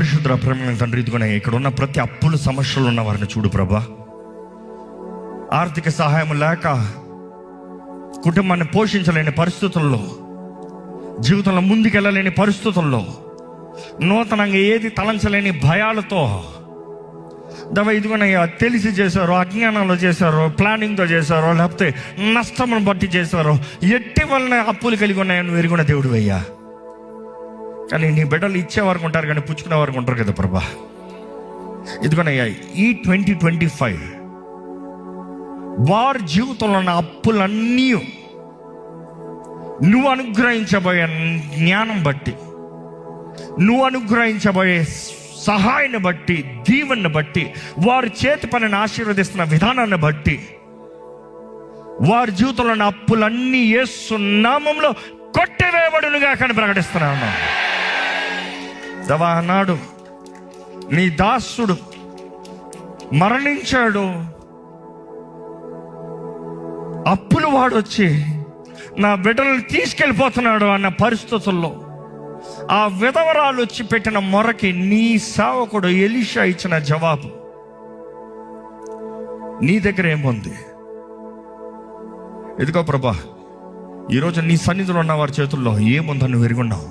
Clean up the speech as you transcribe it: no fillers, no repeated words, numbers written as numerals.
పరిశుద్ధ ప్రేమ తండ్రి, ఇదిగోనే ఇక్కడ ఉన్న ప్రతి అప్పుల సమస్యలు ఉన్న వారిని చూడు ప్రభా. ఆర్థిక సహాయం లేక కుటుంబాన్ని పోషించలేని పరిస్థితుల్లో, జీవితంలో ముందుకెళ్ళలేని పరిస్థితుల్లో, నూతనంగా ఏది తలంచలేని భయాలతో ఇదిగోనయ్యా తెలిసి చేశారో, అజ్ఞానంలో చేశారో, ప్లానింగ్తో చేశారో, లేకపోతే నష్టమును బట్టి చేశారో, ఎట్టి వలన అప్పులు కలిగి ఉన్నాయని ఎరుగున్న దేవుడు అయ్యా. కానీ నీ బిడ్డలు ఇచ్చేవారికి ఉంటారు కానీ పుచ్చుకునే వారికి ఉంటారు కదా ప్రభా. ఇదిగోనయ్యా ఈ 2025 వారి జీవితంలో ఉన్న అప్పులన్నీ నువ్వు అనుగ్రహించబోయే జ్ఞానం బట్టి, నువ్వు అనుగ్రహించబోయే సహాయాన్ని బట్టి, దీవెనని బట్టి, వారి చేతి పనిని ఆశీర్వదిస్తున్న విధానాన్ని బట్టి వారి జీవితంలో ఉన్న అప్పులన్నీ యేసు నామములో కొట్టివేయబడునుగా కానీ ప్రకటిస్తున్నాను. అన్నాడు నీ దాసుడు మరణించాడు, అప్పులు వాడు వచ్చి నా బిడ్డలను తీసుకెళ్ళిపోతున్నాడు అన్న పరిస్థితుల్లో ఆ విధవరాలు వచ్చి పెట్టిన మొరకి నీ సేవకుడు ఎలీషా ఇచ్చిన జవాబు, నీ దగ్గర ఏముంది? ఇదిగో ప్రభా, ఈరోజు నీ సన్నిధిలో ఉన్న వారి చేతుల్లో ఏముందని నువ్వు ఎరుగున్నావు.